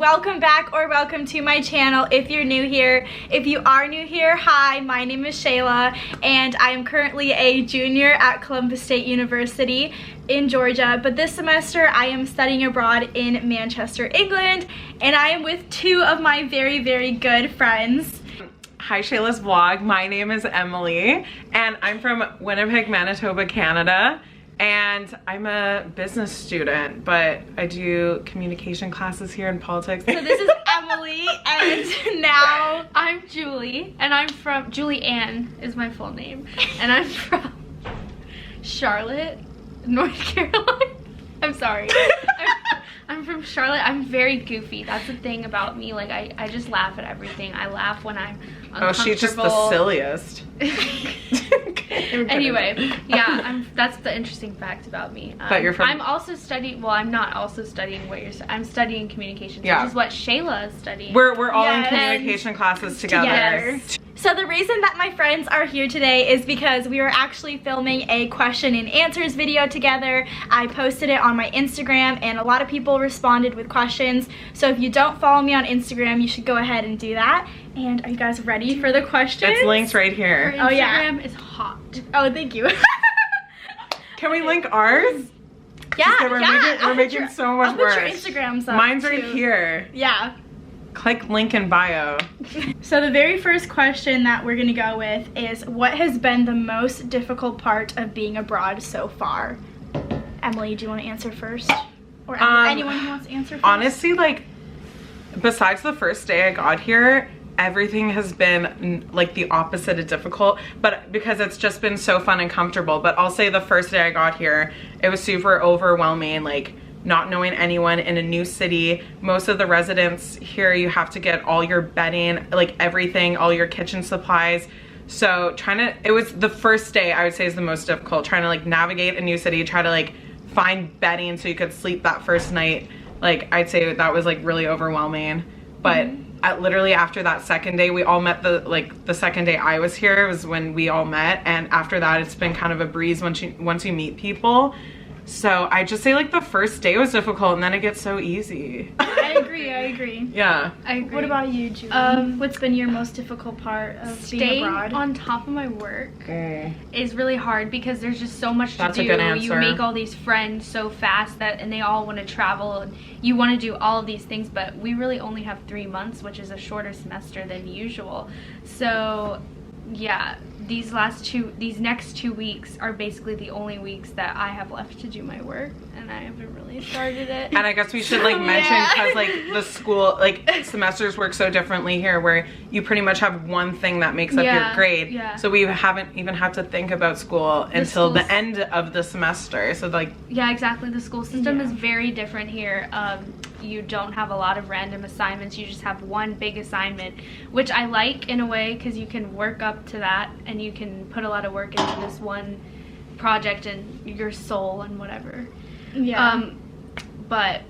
welcome back or welcome to my channel if you're new here. If you are new here, hi, my name is Shayla and I am currently a junior at Columbus State University in Georgia, but this semester I am studying abroad in Manchester, England, and I am with two of my very, very good friends. Hi Shayla's vlog, my name is Emily and I'm from Winnipeg, Manitoba, Canada. And I'm a business student, but I do communication classes here in politics. So this is Emily, and now I'm Julie, and I'm from, Julie Ann is my full name, and I'm from Charlotte, North Carolina. I'm sorry. I'm from Charlotte. I'm very goofy. That's the thing about me. Like, I just laugh at everything. I laugh when I'm uncomfortable. Oh, she's just the silliest. Anyway, yeah, that's the interesting fact about me. But you're from... I'm also studying, well, I'm not also studying what you're I'm studying communications, yeah, which is what Shayla is studying. We're all in communication classes together. So the reason that my friends are here today is because we were actually filming a question and answers video together. I posted it on my Instagram and a lot of people responded with questions. So if you don't follow me on Instagram, you should go ahead and do that. And are you guys ready for the questions? It's linked right here. Her Instagram is hot. Oh, thank you. Can we link ours? Yeah, we're making so much work. I'll put your Instagrams up. Mine's right too. here. Yeah. Click link in bio. So the very first question that we're gonna go with is, what has been the most difficult part of being abroad so far? Emily, do you want to answer first? Or anyone who wants to answer first? Honestly, like, besides the first day I got here, everything has been like the opposite of difficult, but because it's just been so fun and comfortable. But I'll say the first day I got here, it was super overwhelming, like not knowing anyone in a new city. Most of the residents here, you have to get all your bedding, like everything, all your kitchen supplies. So it was the first day I would say is the most difficult, trying to like navigate a new city, try to like find bedding so you could sleep that first night. Like, I'd say that was like really overwhelming. But literally after that second day, we all met, the second day I was here was when we all met, and after that it's been kind of a breeze once you meet people. So I just say like the first day was difficult and then it gets so easy. I agree. Yeah. I agree. What about you, Julie? What's been your most difficult part of being abroad? Staying on top of my work is really hard because there's just so much to do. A good answer. You make all these friends so fast and they all want to travel and you want to do all of these things, but we really only have 3 months, which is a shorter semester than usual. So yeah, these next 2 weeks are basically the only weeks that I have left to do my work, and I haven't really started it. And I guess we should like mention, because like the school, like semesters work so differently here, where you pretty much have one thing that makes up your grade. Yeah. So we haven't even had to think about school until the end of the semester. So like, yeah, exactly. The school system is very different here. You don't have a lot of random assignments. You just have one big assignment, which I like in a way because you can work up to that and you can put a lot of work into this one project and your soul and whatever. Yeah. But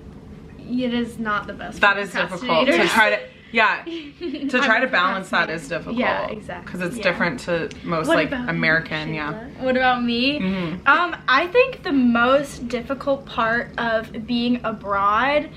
it is not the best. That is difficult to try to, to try to balance that is difficult. Yeah, exactly. Because it's different to most like American, What about me? I think the most difficult part of being abroad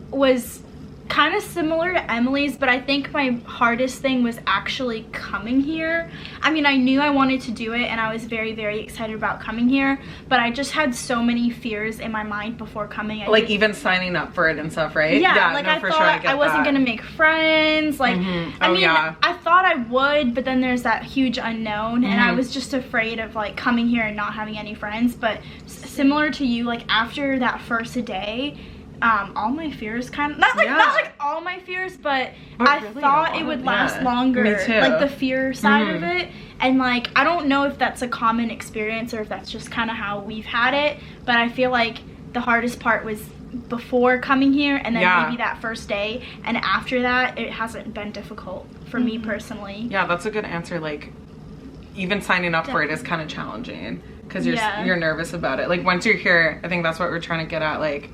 was kind of similar to Emily's, but I think my hardest thing was actually coming here. I mean, I knew I wanted to do it and I was very, very excited about coming here, but I just had so many fears in my mind before coming. Like even signing up for it and stuff, right? Yeah, like I thought I wasn't gonna make friends. Like, I mean, I thought I would, but then there's that huge unknown, and I was just afraid of like coming here and not having any friends. But similar to you, like after that first day, all my fears kind of, not like all my fears, but I really thought it would last longer. Me too. Like the fear side of it. And like, I don't know if that's a common experience or if that's just kind of how we've had it, but I feel like the hardest part was before coming here, and then maybe that first day, and after that it hasn't been difficult for me personally. Yeah, that's a good answer. Like even signing up for it is kind of challenging because you're nervous about it. Like once you're here, I think that's what we're trying to get at. Like,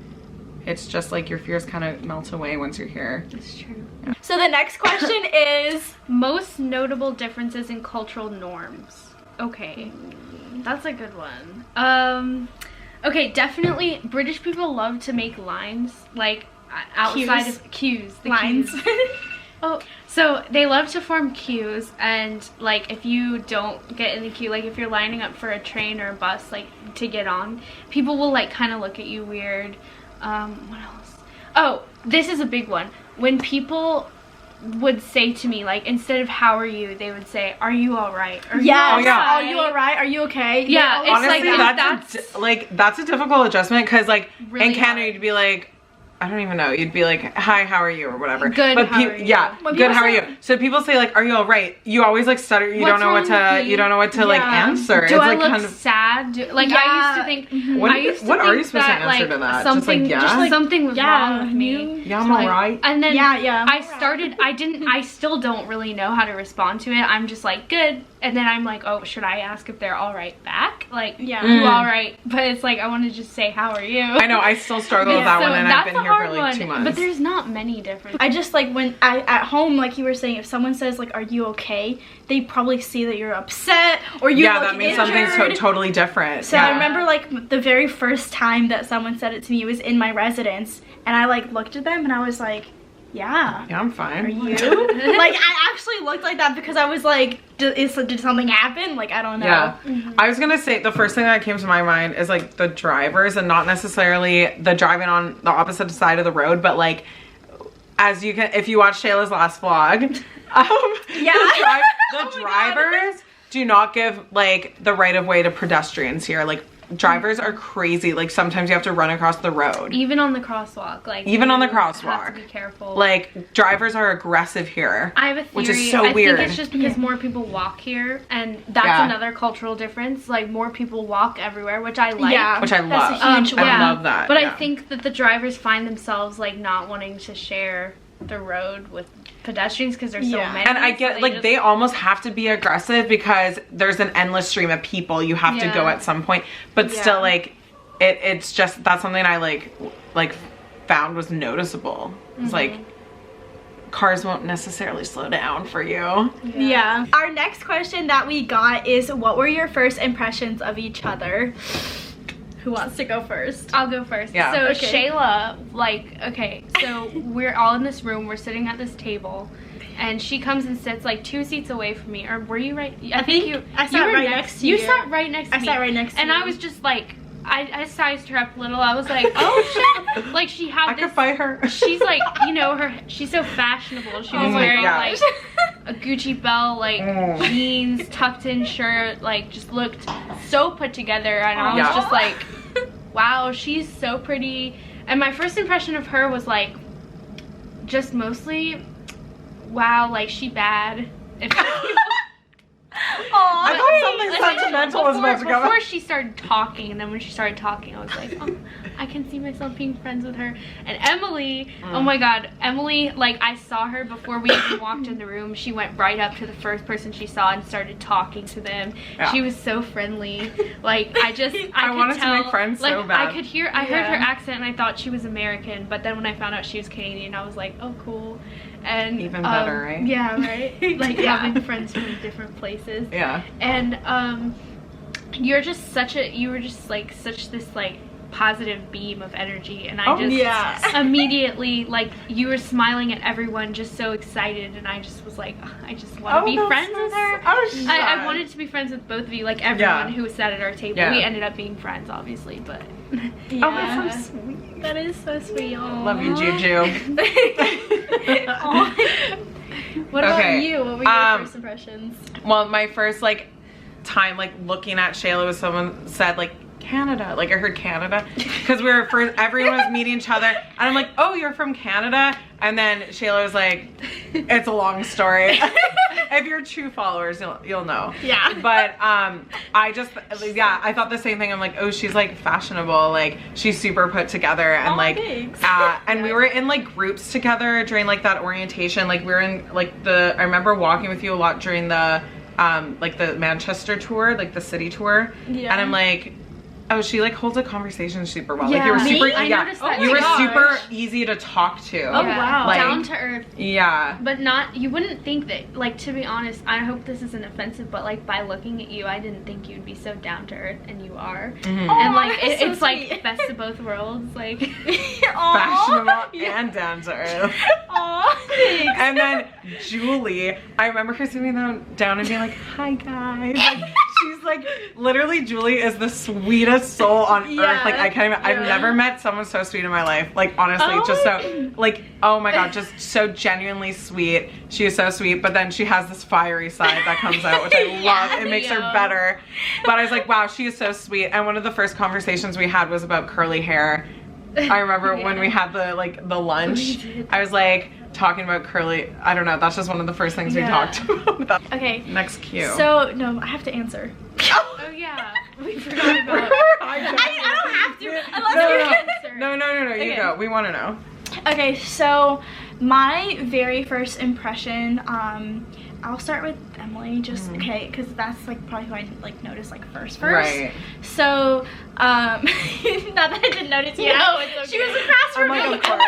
it's just like your fears kind of melt away once you're here. That's true. Yeah. So the next question is most notable differences in cultural norms. Okay, that's a good one. Okay, definitely British people love to make lines. Like, outside of queues, the lines. queues. Oh, so they love to form queues, and like if you don't get in the queue, like if you're lining up for a train or a bus, like to get on, people will like kind of look at you weird. What else? Oh, this is a big one. When people would say to me, like, instead of how are you, they would say, are you all right? Yeah. Oh, yeah. Are you all right? Are you okay? Yeah, it's Honestly, like that's a difficult adjustment, because like Really in Canada hard. you'd be like, I don't even know, you'd be like, hi, how are you, or whatever. Good, but how are you? Yeah, When good, people how are say- you? So people say like, are you all right? You always like stutter. You What's don't know what wrong to. with me? You don't know what to like Yeah. answer. Do it's I like look kind of. sad? Like Yeah. I used to think. What, I used to what think are you supposed that, to answer like, to that? Something, just like, yeah, something was wrong with me. yeah, I'm alright. And then Yeah. I started. I still don't really know how to respond to it. I'm just like good, and then I'm like, oh, should I ask if they're all right back? Like, Yeah. you all right? But it's like I want to just say, how are you? I know. I still struggle with that So one, and I've that's been a here for hard like one, 2 months. But there's not many different. I just like when at home, like you were saying, if someone says like, "Are you okay?" they probably see that you're upset or you yeah, look that means injured. something's totally different. So yeah. I remember like the very first time that someone said it to me was in my residence, and I like looked at them and I was like, "Yeah, Yeah, I'm fine. are you?" Like I actually looked like that because I was like, "Did something happen?" Like I don't know. Yeah. I was gonna say the first thing that came to my mind is like the drivers, and not necessarily the driving on the opposite side of the road, but like as you can, if you watch Shayla's last vlog, Yeah. the drivers do not give like the right of way to pedestrians here. Like drivers are crazy. Like sometimes you have to run across the road. Even on the crosswalk, like Even on the you have crosswalk. to be careful. Like drivers are aggressive here. I have a theory. Which is so I weird. think it's just because more people walk here, and that's Yeah. another cultural difference. Like more people walk everywhere, which I like. Yeah. Which I That's love. a huge I one. love that. But yeah. I think that the drivers find themselves like not wanting to share the road with pedestrians because there's Yeah. so many. And I so get like just- they almost have to be aggressive because there's an endless stream of people. You have to go Yeah. at some point. But Yeah. still like it's just that's something I like found was noticeable. It's like cars won't necessarily slow down for you. Yeah. Our next question that we got is, what were your first impressions of each other? Who wants to go first? I'll go first. Yeah. So Okay. Shayla, like, okay, so we're all in this room. We're sitting at this table, and she comes and sits like 2 seats away from me. Or were you right? I think I sat were right next to you. you. Sat right next to I me. sat right next to and you. I was just like, I sized her up a little. I was like, oh shit! Like she had I this. could fight her. She's like, you know, she's so fashionable. She was my wearing gosh. like a Gucci belt, like Mm. jeans, tucked in shirt, like just looked so put together. And I was Yeah. just like, wow, she's so pretty. And my first impression of her was like, just mostly, wow, like she bad. Aw, I thought something Listen, sentimental was about to come before out. she started talking, and then when she started talking, I was like, oh, I can see myself being friends with her. And Emily, oh my god, Emily, like I saw her before we even walked in the room. She went right up to the first person she saw and started talking to them. Yeah. She was so friendly. Like I could wanted to tell, make friends like, so bad. I heard her Yeah. accent and I thought she was American, but then when I found out she was Canadian, I was like, oh cool. And Even better, right? Yeah, right. Like Yeah. having friends from different places. Yeah. And you were just such this like positive beam of energy, and I Oh, just yeah. immediately, like, you were smiling at everyone, just so excited, and I just was like, ugh, I just want to be that's friends so with her. s- I shy. wanted to be friends with both of you, like everyone Yeah. who sat at our table. Yeah. We ended up being friends, obviously, but Yeah. Oh, that's so sweet. that is so sweet. Love you, Juju. Aw. What about Okay, you? What were your first impressions? Well, my first like time like looking at Shayla was someone said like Canada, like I heard Canada because we were first, everyone was meeting each other, and I'm like, oh, you're from Canada, and then Shayla was like, it's a long story. If you're true followers, you'll know. Yeah. But I just I thought the same thing. I'm like, oh, she's like fashionable, like she's super put together, and Aw, like thanks. and we were in like groups together during like that orientation. Like we were in like I remember walking with you a lot during the like the Manchester tour, like the city tour. Yeah. And I'm like, Oh, she like holds a conversation super well. Yeah. Like you were Me? super, I noticed that you too. were Gosh. super easy to talk to. Oh, wow. Like, Down to earth. Yeah. But not, you wouldn't think that, like, to be honest, I hope this isn't offensive, but like by looking at you, I didn't think you'd be so down to earth, and you are. Mhm. And like, that's so it's like sweet. best of both worlds. Like, Fashionable and down to earth. Aw, thanks. And then Julie, I remember her sitting down and being like, "Hi guys." Like, she's like, literally, Julie is the sweetest soul on Yeah, earth. Like I can't even. I've yeah. never met someone so sweet in my life. Like honestly, just so like, oh my god, just so genuinely sweet. She is so sweet. But then she has this fiery side that comes out, which I love. It makes her better. But I was like, wow, she is so sweet. And one of the first conversations we had was about curly hair. I remember when we had the lunch. I was like talking about curly. I don't know. That's just one of the first things we talked about. Okay. Next cue. So, no, I have to answer. oh yeah, we forgot about. I don't have to. Unless you No. You Okay. go. We want to know. Okay, so my very first impression, I'll start with Emily, just okay, because that's like probably who I like noticed like first. Right. So, not that I didn't notice you. No, it's okay. She was a fast Oh my God, of course.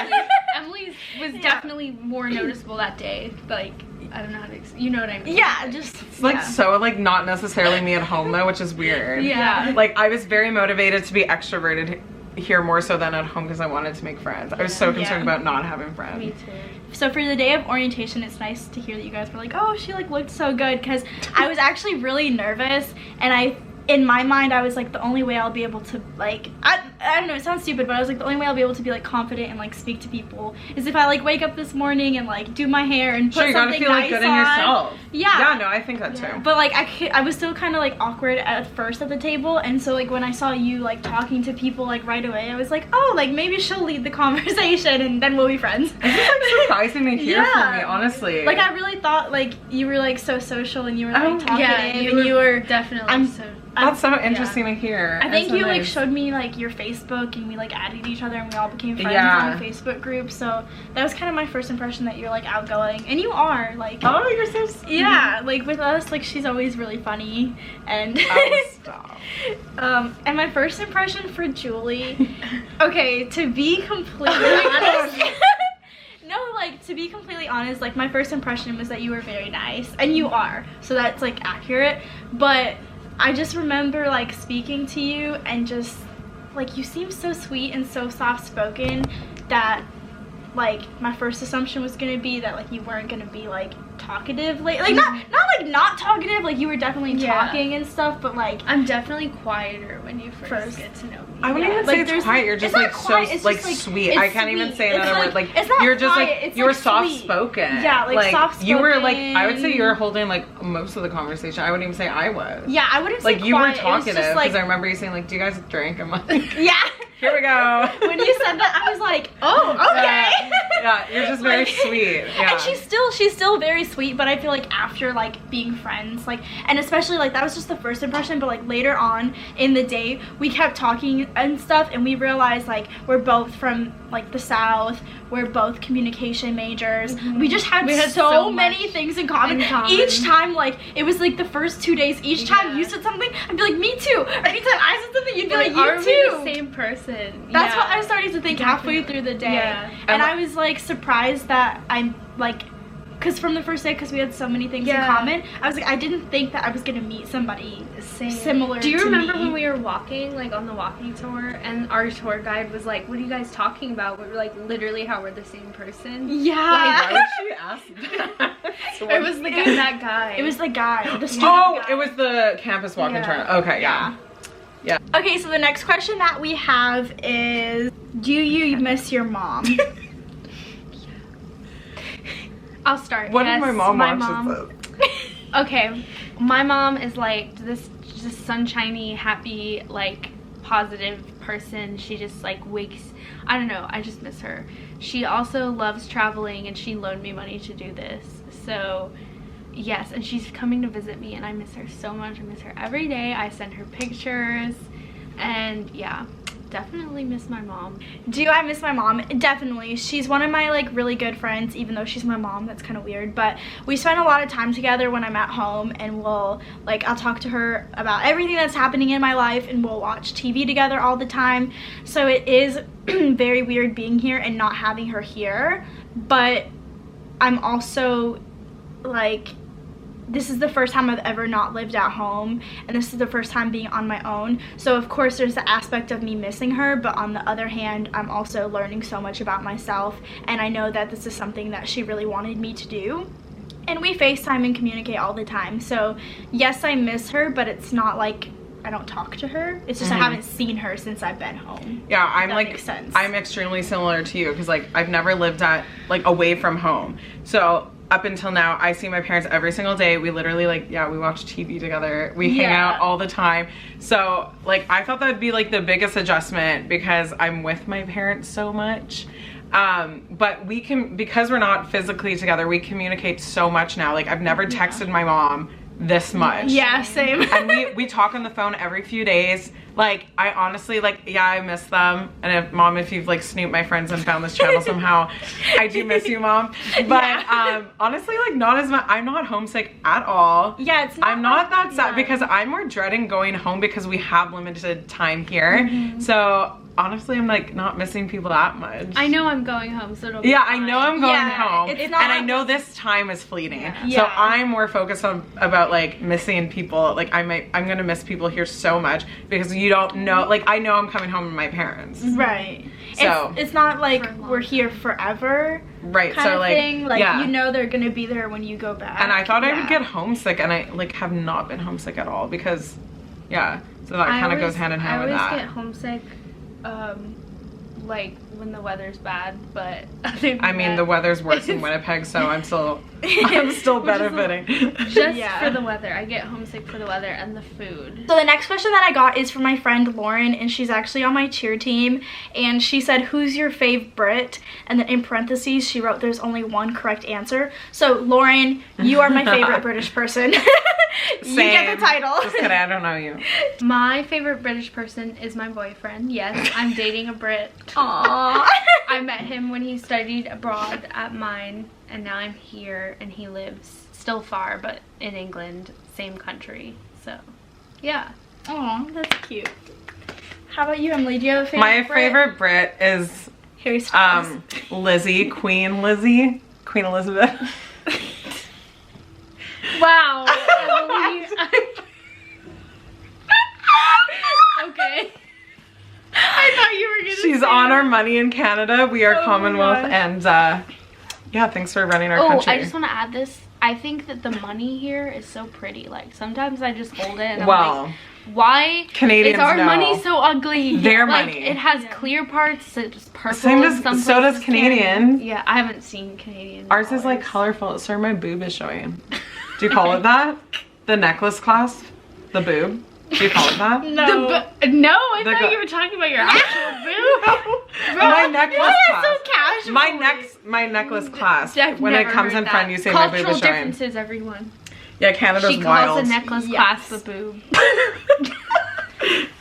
Emily's was definitely more noticeable that day. Like, I don't know how to, you know what I mean? Yeah, just It's like so like not necessarily me at home though, which is weird. Yeah. Like I was very motivated to be extroverted here more so than at home because I wanted to make friends. I was so concerned about not having friends. Me too. So for the day of orientation, it's nice to hear that you guys were like, oh, she like looked so good, because I was actually really nervous, and in my mind, I was like, the only way I'll be able to like, I don't know, it sounds stupid, but I was like, the only way I'll be able to be like confident and like speak to people is if I like wake up this morning and like do my hair and put Sure, you gotta something feel like nice good in on. yourself. Yeah. Yeah, no, I think that too. But like I was still kind of like awkward at first at the table, and so like when I saw you like talking to people like right away, I was like, oh, like maybe she'll lead the conversation and then we'll be friends. This is like surprising to hear from me, honestly. Like I really thought like you were like so social and you were like talkative Yeah, and you were definitely that's so interesting to hear. I think That's so you like nice. showed me like your Facebook, and we like added each other and we all became friends Yeah. on the Facebook group. So that was kind of my first impression that you're like outgoing, and you are like. Oh, you're so sweet. Yeah, like with us, like she's always really funny, and Oh, stop. and my first impression for Julie, okay, to be completely honest. No, like, to be completely honest, like, my first impression was that you were very nice, and you are, so that's, like, accurate, but I just remember, like, speaking to you, and just, like, you seem so sweet and so soft-spoken that, like, my first assumption was gonna be that, like, you weren't gonna be, like, talkative, like not talkative, like, you were definitely talking and stuff, but, like, I'm definitely quieter when you first get to know me. I wouldn't even say it's quiet. You're just like so like sweet. I can't even say another word. Like it's not you're just quiet, like it's, you were like, soft sweet. spoken. Yeah, like soft-spoken. You were like I would say you were holding like most of the conversation. I wouldn't even say I was. Yeah, I wouldn't say like you quiet. were talkative because like, I remember you saying like, "Do you guys drink?" I'm like, yeah. Here we go. When you said that, I was like, oh, okay. Yeah, you're just very Like, sweet. Yeah. And she's still very sweet, but I feel like after like being friends, like, and especially like that was just the first impression, but like later on in the day, we kept talking and stuff, and we realized like we're both from like the South, we're both communication majors. We just had, so many things in common. Each time, like, it was like the first 2 days, each time you said something, I'd be like, me too. Or anytime I said something, you'd be like, you are too. we the same person? That's what I started to think halfway through the day. Yeah. And I was like surprised that I'm like, because from the first day, because we had so many things in common, I was like, I didn't think that I was going to meet somebody similar to me. Do you remember when we were walking, like on the walking tour, and our tour guide was like, what are you guys talking about? We were like, literally how we're the same person. Yeah. Why would she ask that? It was the guy, that guy. It was the guy. The student guy. It was the campus walk-in tournament. Okay, yeah. Okay, so the next question that we have is, do you miss your mom? I'll start. What Yes, did my mom my watch this? Okay, my mom is like this just sunshiny, happy, like positive person. She just like wakes, I don't know, I just miss her. She also loves traveling, and she loaned me money to do this. So yes, and she's coming to visit me, and I miss her so much. I miss her every day. I send her pictures, and yeah, definitely miss my mom. Do I miss my mom? Definitely. She's one of my like really good friends, even though she's my mom. That's kind of weird, but we spend a lot of time together when I'm at home, and I'll talk to her about everything that's happening in my life, and we'll watch TV together all the time. So it is very weird being here and not having her here, but I'm also like, this is the first time I've ever not lived at home, and this is the first time being on my own. So of course there's the aspect of me missing her, but on the other hand, I'm also learning so much about myself, and I know that this is something that she really wanted me to do. And we FaceTime and communicate all the time. So yes, I miss her, but it's not like I don't talk to her. It's just I haven't seen her since I've been home. Yeah, I'm that like, makes sense. I'm extremely similar to you, because like I've never lived away from home. So up until now, I see my parents every single day. We literally we watch TV together. We hang out all the time. So like I thought that would be like the biggest adjustment, because I'm with my parents so much. But we can, because we're not physically together, we communicate so much now. Like I've never texted my mom this much. Yeah, same. And we talk on the phone every few days. Like I honestly, like, yeah, I miss them. And if mom, if you've like snooped my friends and found this channel somehow, I do miss you, mom. But honestly, like not as much. I'm not homesick at all. Yeah, it's not. I'm not that sad, because I'm more dreading going home because we have limited time here. So honestly, I'm like not missing people that much. I know I'm going home, so it'll be fine. I know I'm going home, it's not, and I know this time is fleeting. Yeah. So I'm more focused on about like missing people. Like I'm gonna miss people here so much, because you don't know. Like I know I'm coming home with my parents. Right. So it's not like we're here forever. Right. Kind so of like thing. Like you know they're gonna be there when you go back. And I thought I would get homesick, and I like have not been homesick at all, because so that kind of goes hand in hand with that. I always get homesick like when the weather's bad, but I mean the weather's worse in Winnipeg, so I'm still benefiting. Just for the weather. I get homesick for the weather and the food. So the next question that I got is from my friend Lauren, and she's actually on my cheer team, and she said, who's your fave Brit? And then in parentheses she wrote, there's only one correct answer. So Lauren, you are my favorite British person. You get the title. Just kidding, I don't know you. My favorite British person is my boyfriend. Yes, I'm dating a Brit. Aww. I met him when he studied abroad at mine, and now I'm here, and he lives still far, but in England, same country. So, yeah. Aw, that's cute. How about you, Emily? Do you have a favorite My Brit? favorite Brit is Harry Styles. Lizzie, Queen Elizabeth. Wow, Emily. Okay. I thought you were gonna She's say on that. our money in Canada. We are Commonwealth, and yeah, thanks for running our country. I just want to add this. I think that the money here is so pretty. Like sometimes I just hold it and I'm like, why Canadians is our know. money so ugly? Their like, money. It has clear parts. It's purple. So does Canadian. Yeah, I haven't seen Canadian. Ours is like colorful. Sorry, my boob is showing. Do you call it that? The necklace clasp? The boob? Do you call it that? No. No, I thought you were talking about your actual boob. My necklace clasp. So casual. My necklace clasp. I've When it never comes heard in that. front, you say my boob Cultural is showing. differences, everyone. Yeah, Canada's She wild. calls a necklace clasp a boob.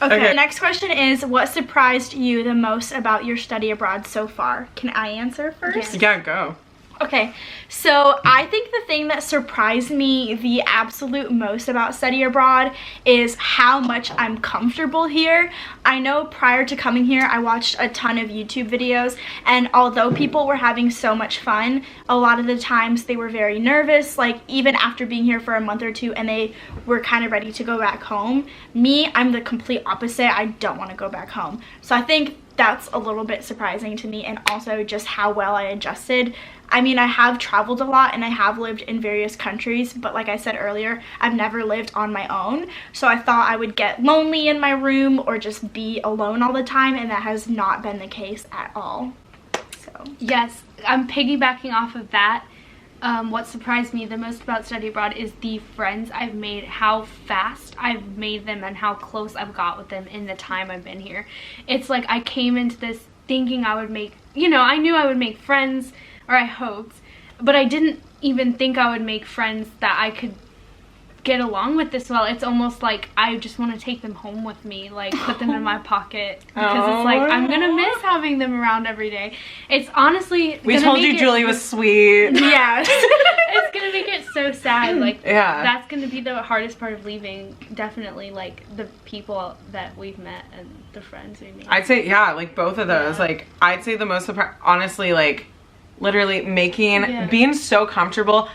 Okay. The next question is, what surprised you the most about your study abroad so far? Can I answer first? Yes. Yeah, go. Okay, so I think the thing that surprised me the absolute most about study abroad is how much I'm comfortable here. I know prior to coming here, I watched a ton of YouTube videos, and although people were having so much fun, a lot of the times they were very nervous, like even after being here for a month or two and they were kind of ready to go back home. Me, I'm the complete opposite. I don't want to go back home. So I think that's a little bit surprising to me, and also just how well I adjusted. I mean, I have traveled a lot and I have lived in various countries, but like I said earlier, I've never lived on my own. So I thought I would get lonely in my room or just be alone all the time, and that has not been the case at all. So Yes, I'm piggybacking off of that. What surprised me the most about study abroad is the friends I've made, how fast I've made them, and how close I've got with them in the time I've been here. It's like I came into this thinking I would make, I knew I would make friends, or I hoped, but I didn't even think I would make friends that I could get along with this well. It's almost like I just want to take them home with me, like put them in my pocket, because it's like I'm gonna miss having them around every day. It's honestly, we told you Julie was sweet. Yeah. It's gonna make it so sad. Like, yeah, that's gonna be the hardest part of leaving. Definitely, like the people that we've met and the friends we made. I'd say, yeah, like both of those. Like, I'd say the most honestly, like literally being so comfortable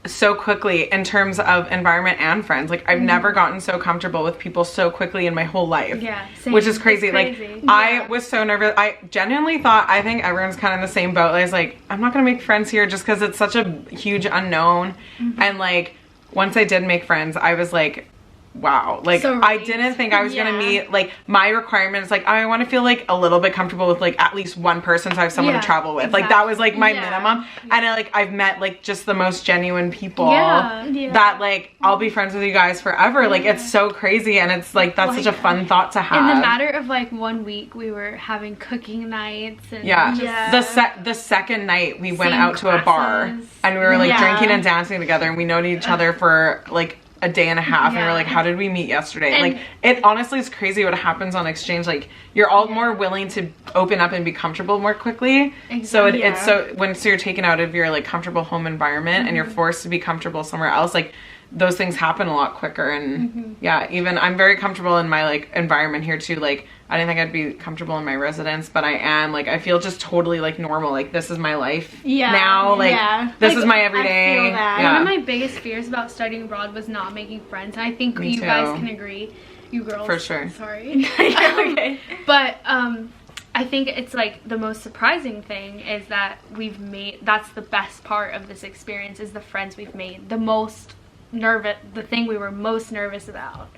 so quickly in terms of environment and friends. Like, I've never gotten so comfortable with people so quickly in my whole life. Yeah, same. Which is crazy. Like, I was so nervous. I genuinely thought, I think everyone's kind of in the same boat. I was like, I'm not gonna make friends here just because it's such a huge unknown. And like, once I did make friends, I was like, wow, like so I didn't think I was gonna meet, like, my requirements, like I want to feel like a little bit comfortable with like at least one person, so I have someone to travel with. Like, that was like my minimum. And I've met like just the most genuine people that like I'll be friends with you guys forever. Like, it's so crazy, and it's like that's such a fun thought to have. In the matter of like 1 week, we were having cooking nights and the second night we went out to a bar and we were like drinking and dancing together, and we known each other for like a day and a half, and we're like, how did we meet yesterday? And like, it honestly is crazy what happens on exchange. Like, you're all more willing to open up and be comfortable more quickly. So it's so you're taken out of your like comfortable home environment and you're forced to be comfortable somewhere else, like those things happen a lot quicker. And even I'm very comfortable in my like environment here too. Like, I didn't think I'd be comfortable in my residence, but I am. Like, I feel just totally like normal. Like, this is my life now. Like, this is my everyday. I feel that. One of my biggest fears about studying abroad was not making friends. And I think you guys can agree. You girls. For sure. Sorry. Okay. But I think it's like the most surprising thing is that we've made, that's the best part of this experience, is the friends we've made. The thing we were most nervous about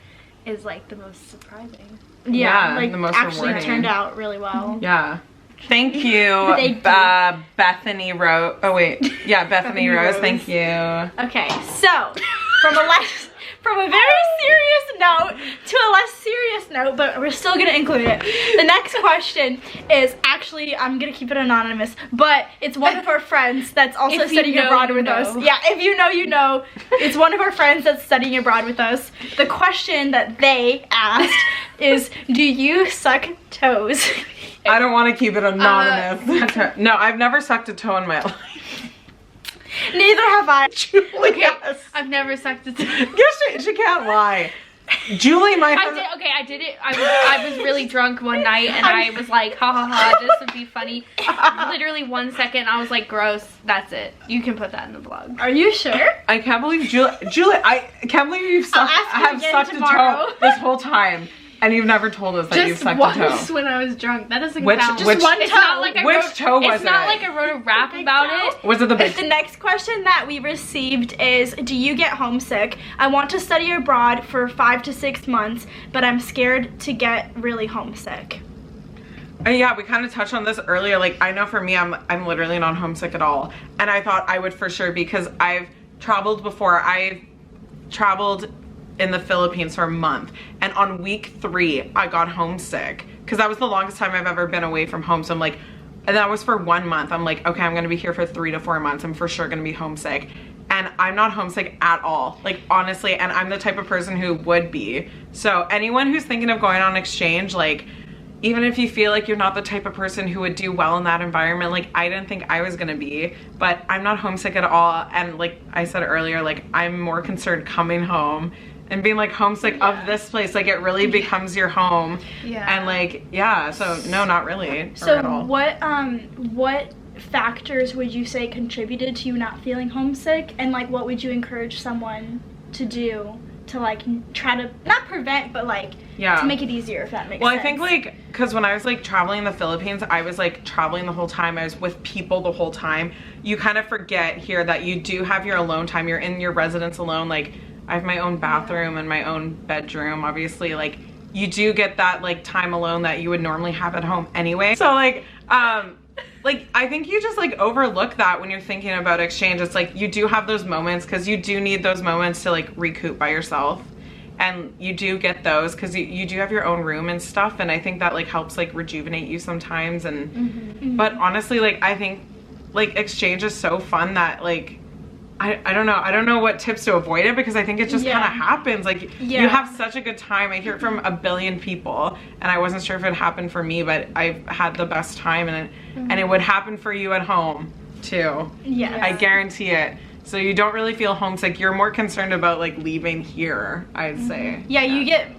is like the most surprising. Like, the most actually rewarding. turned out really well. Thank you, Bethany Rose. Oh wait, Bethany Rose. Thank you. Okay, so from a very serious note to a less serious note, but we're still gonna include it. The next question is actually, I'm gonna keep it anonymous, but it's one of our friends that's also studying abroad with us. Yeah, if you know, you know. It's one of our friends that's studying abroad with us. The question that they asked is, do you suck toes? I don't want to keep it anonymous. No, I've never sucked a toe in my life. Neither have I. Julie, okay, I've never sucked a toe. Yes, she can't lie. Julie, I did it. I was really drunk one night, and I was like, ha ha ha, this would be funny. Literally 1 second, I was like, gross. That's it. You can put that in the vlog. Are you sure? I can't believe Julie. I can't believe you've sucked a toe this whole time. And you've never told us that you've sucked a toe. Just once when I was drunk. That doesn't count. Just one toe. It's not like which toe was it? It's not like I wrote a rap about it. Was it the big? The next question that we received is, do you get homesick? I want to study abroad for 5 to 6 months, but I'm scared to get really homesick. Yeah, we kind of touched on this earlier. Like, I know for me, I'm literally not homesick at all. And I thought I would for sure, because I've traveled before. I've traveled in the Philippines for a month, and on week 3 I got homesick, because that was the longest time I've ever been away from home. So I'm like, and that was for 1 month. I'm like, okay, I'm gonna be here for 3 to 4 months. I'm for sure gonna be homesick. And I'm not homesick at all, like, honestly, and I'm the type of person who would be. So anyone who's thinking of going on exchange, like, even if you feel like you're not the type of person who would do well in that environment, like, I didn't think I was gonna be, but I'm not homesick at all. And like I said earlier, like, I'm more concerned coming home and being like homesick of this place. Like, it really becomes your home. And like, so no, not really. So at all. what factors would you say contributed to you not feeling homesick, and like what would you encourage someone to do to like try to not prevent, but like to make it easier, if that makes sense? Well, I think like, because when I was like traveling in the Philippines, I was like traveling the whole time. I was with people the whole time. You kind of forget here that you do have your alone time. You're in your residence alone. Like, I have my own bathroom and my own bedroom, obviously. Like, you do get that like time alone that you would normally have at home anyway. So like I think you just like overlook that when you're thinking about exchange. It's like, you do have those moments, because you do need those moments to like recoup by yourself, and you do get those because you do have your own room and stuff, and I think that like helps like rejuvenate you sometimes. And but honestly, like, I think like exchange is so fun that like I don't know. I don't know what tips to avoid it, because I think it just kind of happens. Like, you have such a good time. I hear it from a billion people, and I wasn't sure if it happened for me, but I've had the best time, and it would happen for you at home too. Yeah, I guarantee it. So you don't really feel homesick. You're more concerned about like leaving here, I'd say. Yeah, you get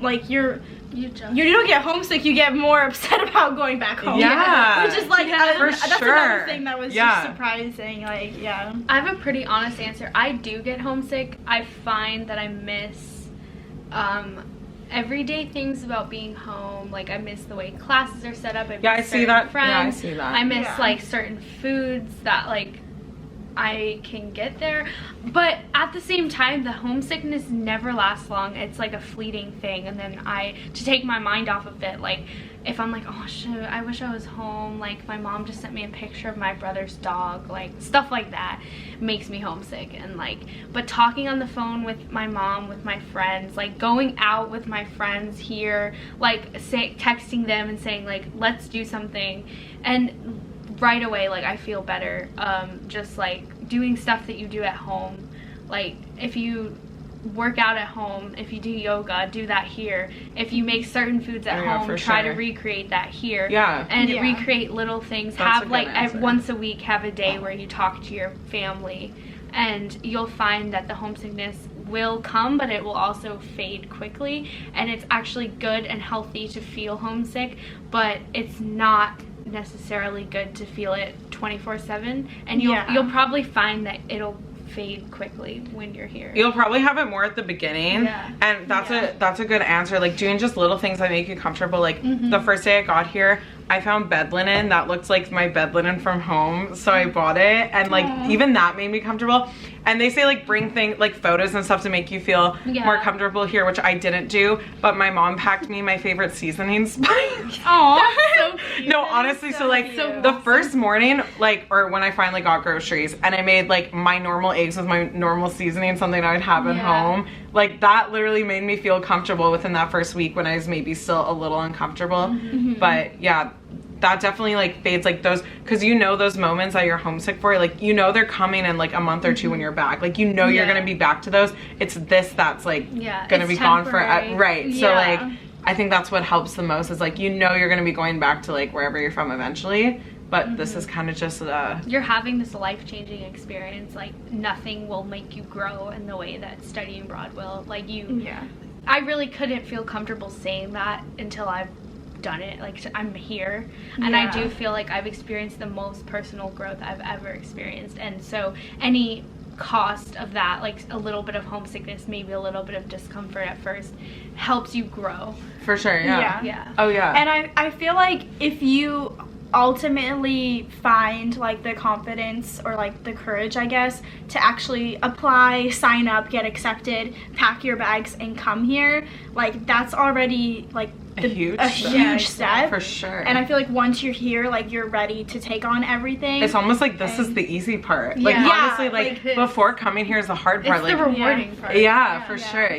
like you don't get homesick, you get more upset about going back home. Yeah. Which is like, that's another thing that was just surprising. Like, I have a pretty honest answer. I do get homesick. I find that I miss everyday things about being home. Like, I miss the way classes are set up. I miss I see that. Friends. Yeah, I see that. I miss like certain foods that like I can get there, but at the same time, the homesickness never lasts long. It's like a fleeting thing, and then to take my mind off of it, like if I'm like, oh shoot, I wish I was home, like my mom just sent me a picture of my brother's dog, like stuff like that makes me homesick. And like, but talking on the phone with my mom, with my friends, like going out with my friends here, like texting them and saying like, let's do something, and right away, like I feel better. Just like doing stuff that you do at home, like if you work out at home, if you do yoga, do that here. If you make certain foods at home, try to recreate that here. And recreate little things. Have like once a week, have a day where you talk to your family, and you'll find that the homesickness will come, but it will also fade quickly. And it's actually good and healthy to feel homesick, but it's not necessarily good to feel it 24/7, and you'll probably find that it'll fade quickly when you're here. You'll probably have it more at the beginning, and that's a good answer. Like doing just little things that make you comfortable. Like the first day I got here, I found bed linen that looked like my bed linen from home, so I bought it, and like even that made me comfortable. And they say like bring things like photos and stuff to make you feel more comfortable here, which I didn't do, but my mom packed me my favorite seasoning spice. So cute. No, honestly, so like the first morning, like, or when I finally got groceries and I made like my normal eggs with my normal seasoning, something I'd have at home, like that literally made me feel comfortable within that first week when I was maybe still a little uncomfortable. But yeah, that definitely like fades, like those, because you know those moments that you're homesick for, like you know they're coming in like a month or two when you're back, like you know you're gonna be back to those. It's this that's like gonna be gone for so like I think that's what helps the most, is like you know you're gonna be going back to like wherever you're from eventually, but this is kind of just you're having this life-changing experience. Like nothing will make you grow in the way that studying abroad will. Like I really couldn't feel comfortable saying that until I've done it. Like I'm here, and I do feel like I've experienced the most personal growth I've ever experienced. And so any cost of that, like a little bit of homesickness, maybe a little bit of discomfort at first, helps you grow. For sure. And I feel like if you ultimately find like the confidence or like the courage, I guess, to actually apply, sign up, get accepted, pack your bags and come here, like that's already like a huge step. For sure. And I feel like once you're here, like you're ready to take on everything. It's almost like this is the easy part. Like honestly, like before coming here is the hard part. It's like the rewarding part. For sure.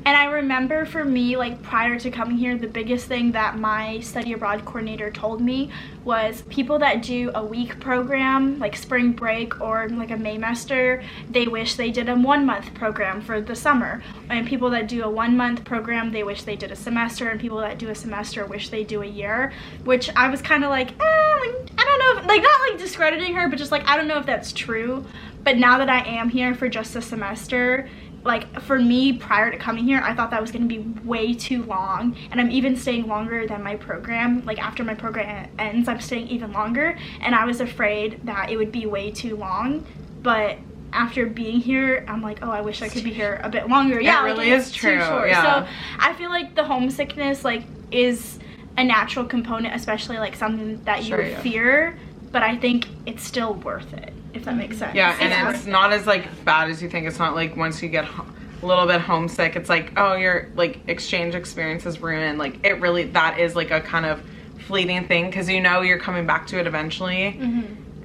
And I remember for me, like prior to coming here, the biggest thing that my study abroad coordinator told me was people that do a week program, like spring break or like a Maymester, they wish they did a 1 month program for the summer. And people that do a 1 month program, they wish they did a semester. And people that do a semester wish they do a year, which I was kind of like, I don't know, if, like not like discrediting her, but just like, I don't know if that's true. But now that I am here for just a semester, like for me prior to coming here, I thought that was going to be way too long, and I'm even staying longer than my program. Like after my program ends, I'm staying even longer, and I was afraid that it would be way too long. But after being here, I'm like, oh, I wish I could be here a bit longer. It really is true. So I feel like the homesickness like is a natural component, especially like something that you would fear, but I think it's still worth it, if that makes sense. And it's not as like bad as you think. It's not like once you get a little bit homesick, it's like, oh, your like exchange experience is ruined. Like it really, that is like a kind of fleeting thing, because you know you're coming back to it eventually.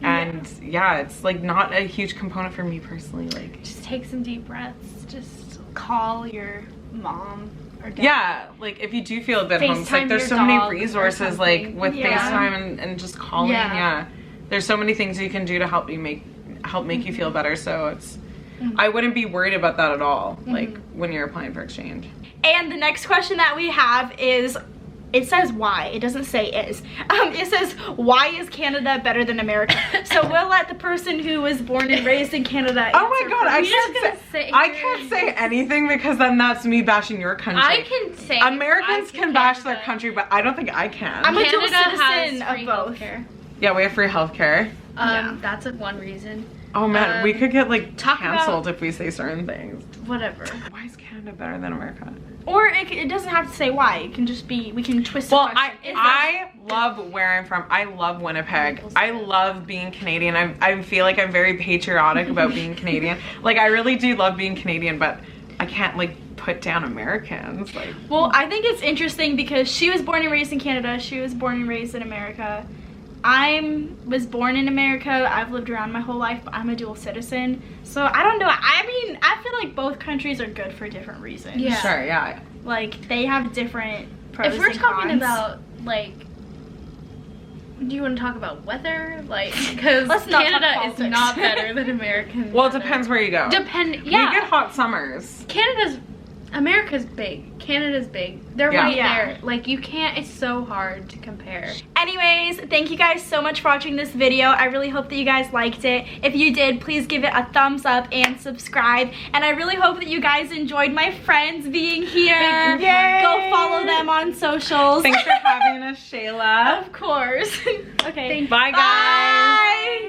And it's like not a huge component for me personally. Like just take some deep breaths, just call your mom or dad. Like if you do feel a bit homesick, there's so many resources like with FaceTime and just calling. There's so many things you can do to help you help make you feel better. So it's, I wouldn't be worried about that at all, like when you're applying for exchange. And the next question that we have is, it says why, it doesn't say is. It says, why is Canada better than America? So we'll let the person who was born and raised in Canada answer. Oh my god, I can't say anything because then that's me bashing your country. I can say Americans can bash their country, but I don't think I can. I'm a dual Canada citizen has free of both. healthcare. Yeah, we have free healthcare. That's one reason. Oh man, we could get like talk canceled if we say certain things. Whatever. Why is Canada better than America? Or it doesn't have to say why. It can just be, we can twist Well, the question. I love where I'm from. I love Winnipeg. I love being Canadian. I feel like I'm very patriotic about being Canadian. Like, I really do love being Canadian, but I can't like put down Americans. Like, well, I think it's interesting because she was born and raised in Canada. She was born and raised in America. I was born in America. I've lived around my whole life, but I'm a dual citizen. So I don't know. I mean, I feel like both countries are good for different reasons. Yeah. Sure, yeah. Like, they have different pros If we're and talking cons. about, like, do you want to talk about weather? Like, because Let's not talk Canada is politics. not better than American. Well, it weather. depends where you go. Yeah. We get hot summers. America's big. Canada's big. They're Yeah. right Yeah. there. Like, you can't, it's so hard to compare. Anyways, thank you guys so much for watching this video. I really hope that you guys liked it. If you did, please give it a thumbs up and subscribe. And I really hope that you guys enjoyed my friends being here. Yay! Go follow them on socials. Thanks for having us, Shayla. Of course. Okay. Bye, guys. Bye.